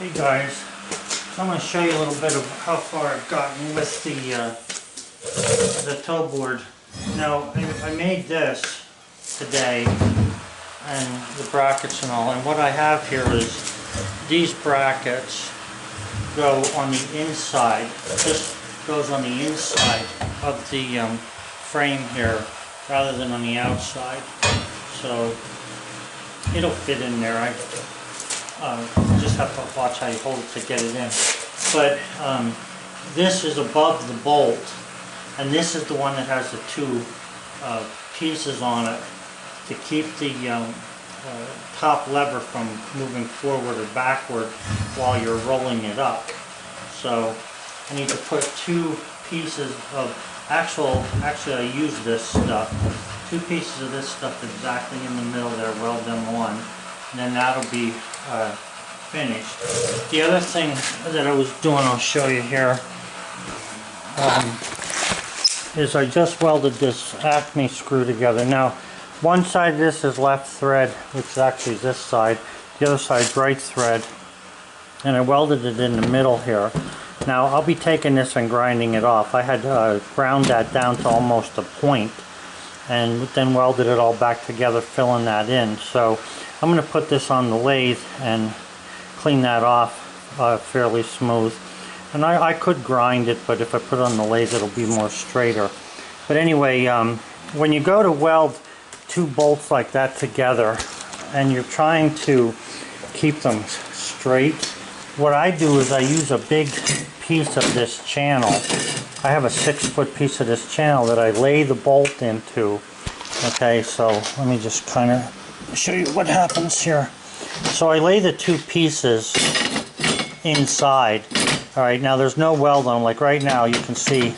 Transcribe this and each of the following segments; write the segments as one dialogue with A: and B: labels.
A: Hey guys, so I'm going to show you a little bit of how far I've gotten with the toe board. Now, I made this today, and the brackets and all, and what I have here is these brackets go on the inside. This goes on the inside of the frame here rather than on the outside. So it'll fit in there. I just have to watch how you hold it to get it in. But this is above the bolt, and this is the one that has the two pieces on it to keep the top lever from moving forward or backward while you're rolling it up. So I need to put two pieces of actually I use this stuff, two pieces of this stuff exactly in the middle there, weld them on, and then that'll be finished. The other thing that I was doing, I'll show you here, is I just welded this Acme screw together. Now, one side of this is left thread, which is actually this side. The other side's right thread, and I welded it in the middle here. Now, I'll be taking this and grinding it off. I had ground that down to almost a point, and then welded it all back together, filling that in. So I'm going to put this on the lathe and clean that off fairly smooth. And I could grind it, but if I put it on the lathe it'll be more straighter. But anyway, when you go to weld two bolts like that together and you're trying to keep them straight, what I do is I use a big piece of this channel. I have a 6-foot piece of this channel that I lay the bolt into. Okay, so let me just kind of show you what happens here. So I lay the two pieces inside. Alright, now there's no weld on them. Like right now you can see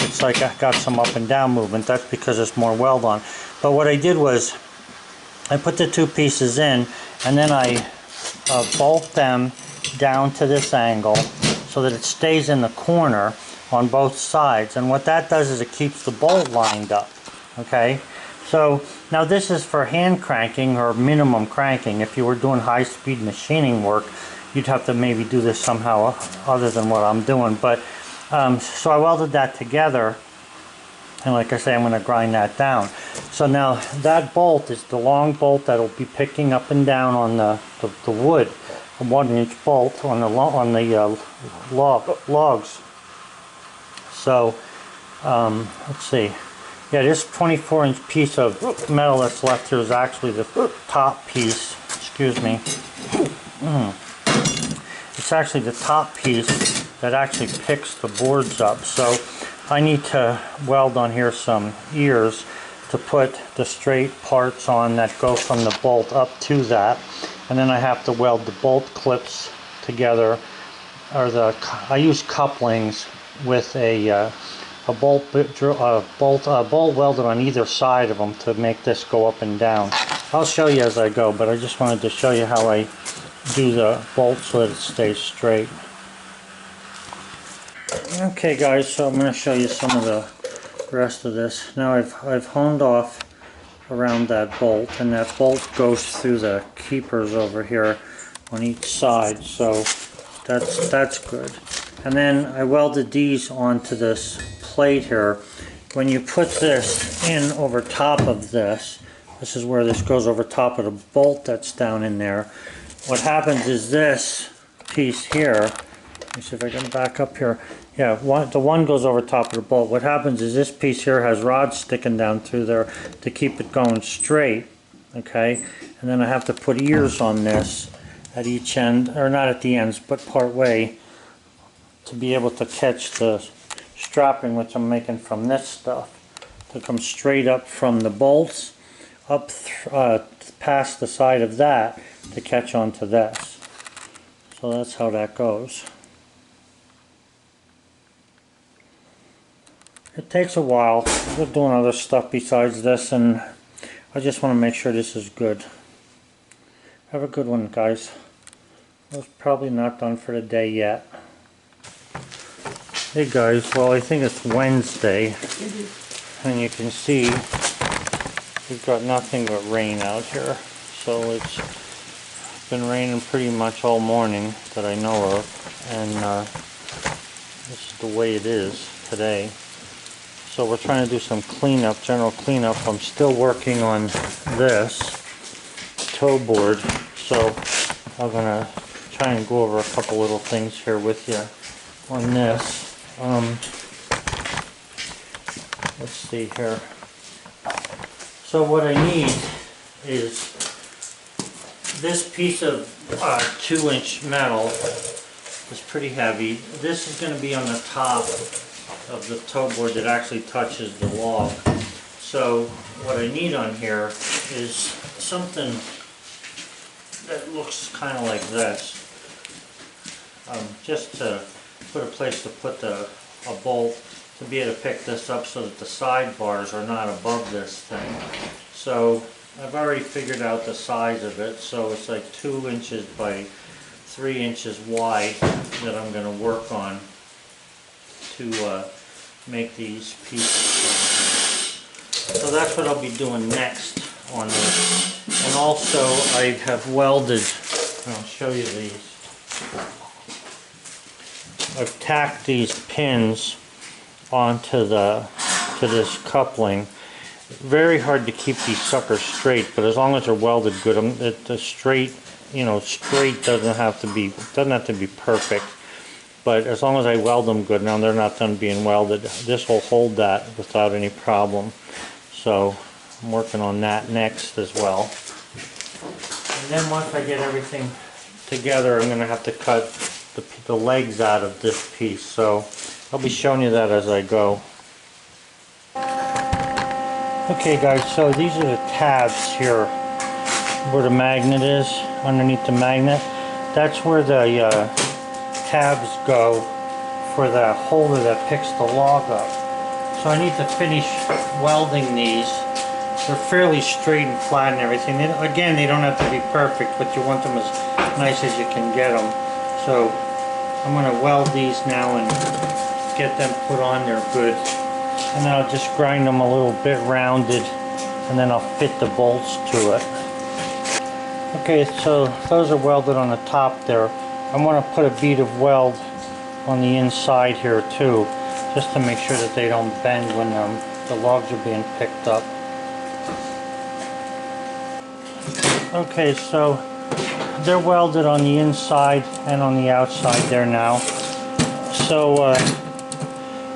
A: it's like I got some up and down movement. That's because there's more weld on. But what I did was I put the two pieces in, and then I bolt them down to this angle so that it stays in the corner on both sides. And what that does is it keeps the bolt lined up. Okay, so now this is for hand cranking or minimum cranking. If you were doing high-speed machining work, you'd have to maybe do this somehow other than what I'm doing. But so I welded that together, and like I say, I'm going to grind that down. So now that bolt is the long bolt that'll be picking up and down on the wood, a 1-inch bolt on the logs. So let's see. Yeah, this 24-inch piece of metal that's left here is actually the top piece. Excuse me. It's actually the top piece that actually picks the boards up. So I need to weld on here some ears to put the straight parts on that go from the bolt up to that. And then I have to weld the bolt clips together, or I use couplings with a bolt welded on either side of them to make this go up and down. I'll show you as I go, but I just wanted to show you how I do the bolt so that it stays straight. Okay guys, so I'm going to show you some of the rest of this. Now I've honed off around that bolt, and that bolt goes through the keepers over here on each side, so that's good. And then I welded these onto this plate here. When you put this in over top of this, this is where this goes over top of the bolt that's down in there. What happens is this piece here, let me see if I can back up here. Yeah, the one goes over top of the bolt. What happens is this piece here has rods sticking down through there to keep it going straight. Okay, and then I have to put ears on this at each end, or not at the ends, but part way, to be able to catch the strapping, which I'm making from this stuff, to come straight up from the bolts up past the side of that to catch onto this. So that's how that goes. It takes a while. We're doing other stuff besides this, and I just want to make sure this is good. Have a good one, guys. It's probably not done for the day yet. Hey guys, well I think it's Wednesday, and you can see we've got nothing but rain out here. So it's It's been raining pretty much all morning that I know of, and this is the way it is today. So we're trying to do some cleanup, general cleanup. I'm still working on this toe board, so I'm gonna try and go over a couple little things here with you on this. Let's see here. So what I need is this piece of 2-inch metal. It's pretty heavy. This is going to be on the top of the toe board that actually touches the log. So what I need on here is something that looks kind of like this. Just to put a place to put a bolt to be able to pick this up so that the sidebars are not above this thing. So I've already figured out the size of it, so it's like 2 inches by 3 inches wide that I'm going to work on to make these pieces. So that's what I'll be doing next on this. And also I have welded, I'll show you these. I've tacked these pins onto this coupling. Very hard to keep these suckers straight, but as long as they're welded good, the straight, straight doesn't have to be perfect. But as long as I weld them good, now they're not done being welded, this will hold that without any problem. So I'm working on that next as well. And then once I get everything together, I'm going to have to cut the legs out of this piece. So I'll be showing you that as I go. Okay guys, so these are the tabs here where the magnet is, underneath the magnet. That's where the tabs go for the holder that picks the log up. So I need to finish welding these. They're fairly straight and flat and everything. Again, they don't have to be perfect, but you want them as nice as you can get them. So I'm going to weld these now and get them put on there good. And then I'll just grind them a little bit rounded, and then I'll fit the bolts to it. Okay, so those are welded on the top there. I want to put a bead of weld on the inside here too, just to make sure that they don't bend when the logs are being picked up. Okay, so they're welded on the inside and on the outside there now. So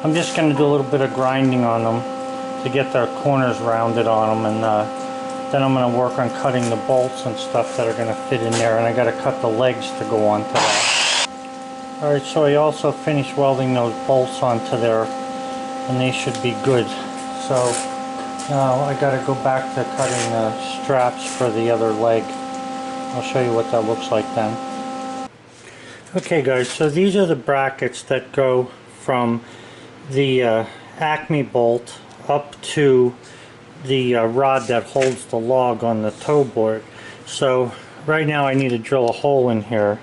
A: I'm just going to do a little bit of grinding on them to get their corners rounded on them, and then I'm going to work on cutting the bolts and stuff that are going to fit in there, and I got to cut the legs to go onto that. Alright, so I also finished welding those bolts onto there, and they should be good. So now I got to go back to cutting the straps for the other leg. I'll show you what that looks like then. Okay guys, so these are the brackets that go from the Acme bolt up to the rod that holds the log on the toe board. So right now I need to drill a hole in here,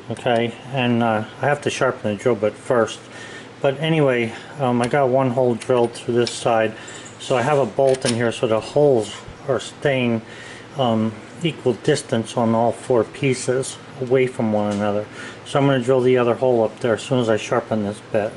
A: okay, and I have to sharpen the drill bit first. But anyway, I got one hole drilled through this side, so I have a bolt in here so the holes are staying equal distance on all 4 pieces away from one another. So I'm going to drill the other hole up there as soon as I sharpen this bit.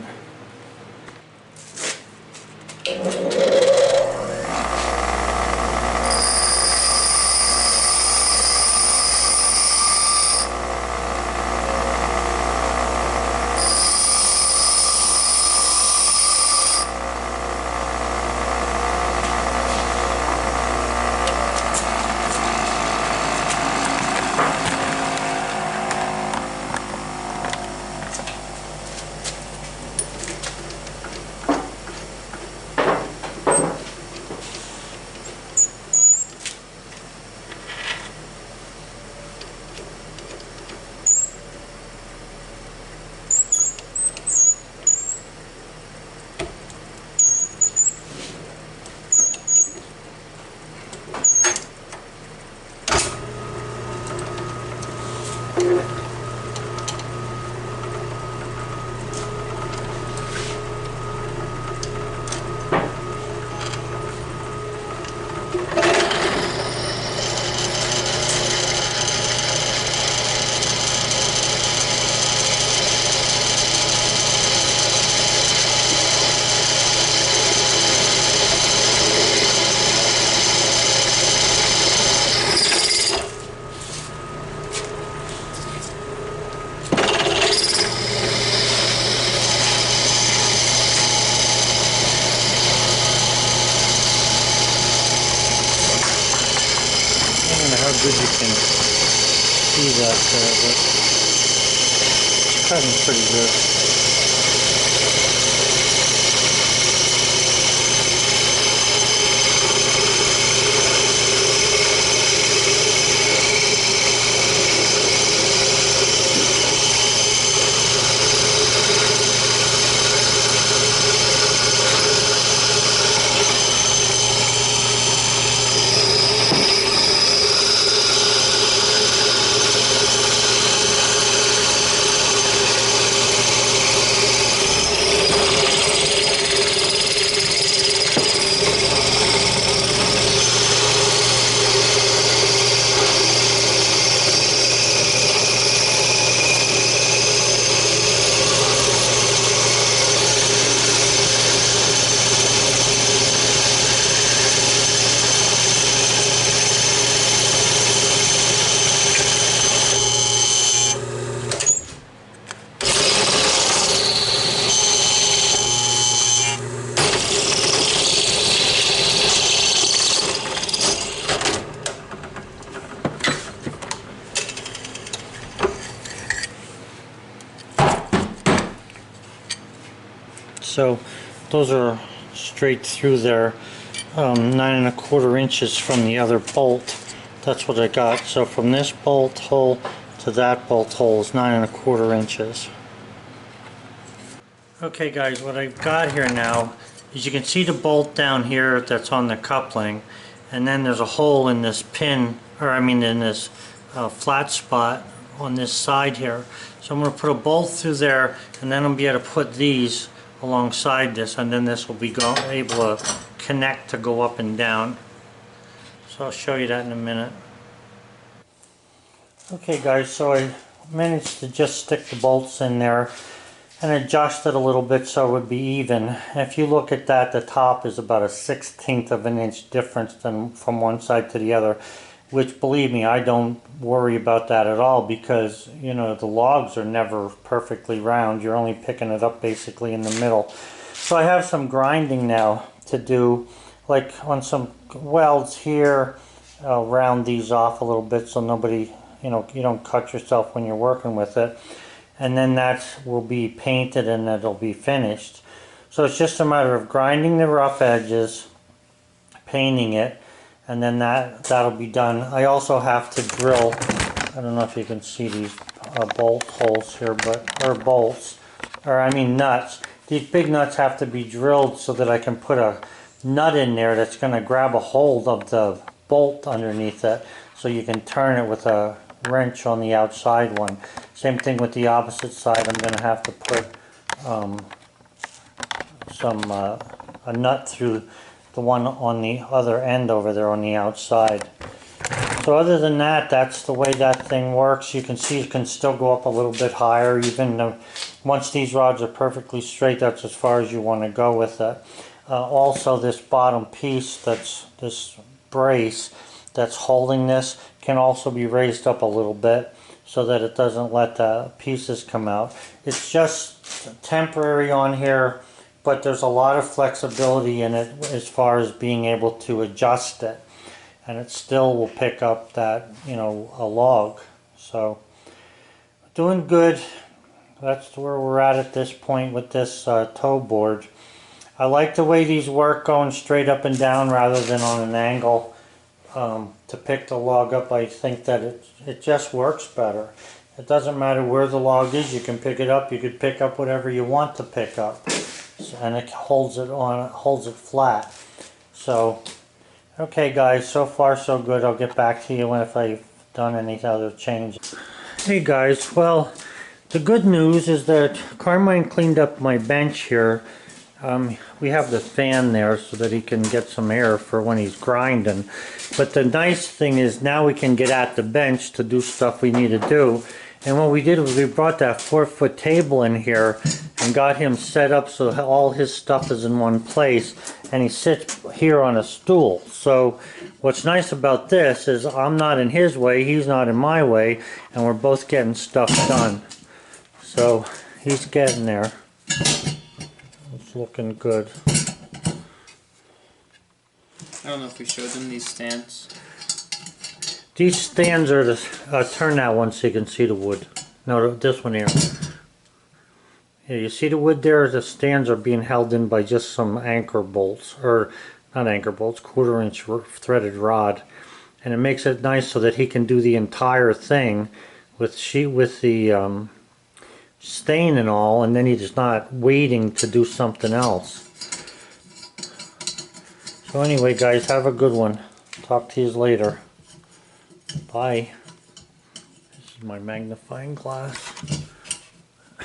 A: see that there, but it's cutting pretty good. So those are straight through there, 9¼ inches from the other bolt. That's what I got. So from this bolt hole to that bolt hole is 9¼ inches. Okay guys, what I've got here now is you can see the bolt down here that's on the coupling, and then there's a hole in this pin, or I mean in this flat spot on this side here. So I'm going to put a bolt through there, and then I'll be able to put these alongside this, and then this will be able to connect to go up and down. So I'll show you that in a minute. Okay guys, so I managed to just stick the bolts in there and adjust it a little bit so it would be even. And if you look at that, the top is about a 1/16 of an inch difference than from one side to the other, which, believe me, I don't worry about that at all, because you know the logs are never perfectly round. You're only picking it up basically in the middle. So I have some grinding now to do, like on some welds here. I'll round these off a little bit so nobody, you don't cut yourself when you're working with it. And then that will be painted and it'll be finished. So it's just a matter of grinding the rough edges, painting it, and then that'll be done. I also have to drill, I don't know if you can see these bolt holes here, or bolts, or I mean nuts. These big nuts have to be drilled so that I can put a nut in there that's going to grab a hold of the bolt underneath it, so you can turn it with a wrench on the outside one. Same thing with the opposite side. I'm going to have to put a nut through the one on the other end over there on the outside. So other than that, that's the way that thing works. You can see it can still go up a little bit higher. Even once these rods are perfectly straight, that's as far as you want to go with it. Also, this bottom piece, that's this brace that's holding this, can also be raised up a little bit so that it doesn't let the pieces come out. It's just temporary on here, but there's a lot of flexibility in it as far as being able to adjust it, and it still will pick up that, a log. So doing good. That's where we're at this point with this toe board. I like the way these work, going straight up and down rather than on an angle. To pick the log up, I think that it just works better. It doesn't matter where the log is, you can pick it up. You could pick up whatever you want to pick up, and it holds it flat. So, okay guys, so far so good. I'll get back to you if I've done any other changes. Hey guys, well, the good news is that Carmine cleaned up my bench here. We have the fan there so that he can get some air for when he's grinding. But the nice thing is now we can get at the bench to do stuff we need to do. And what we did was we brought that 4-foot table in here and got him set up so all his stuff is in one place. And he sits here on a stool. So what's nice about this is I'm not in his way, he's not in my way, and we're both getting stuff done. So he's getting there. It's looking good.
B: I don't know if we showed them these stands.
A: These stands are the, turn that one so you can see the wood. No, this one here. Yeah, you see the wood there? The stands are being held in by just some anchor bolts, or not anchor bolts, 1/4 inch threaded rod. And it makes it nice so that he can do the entire thing with the stain and all, and then he's not waiting to do something else. So anyway guys, have a good one. Talk to you later. Bye. This is my magnifying glass.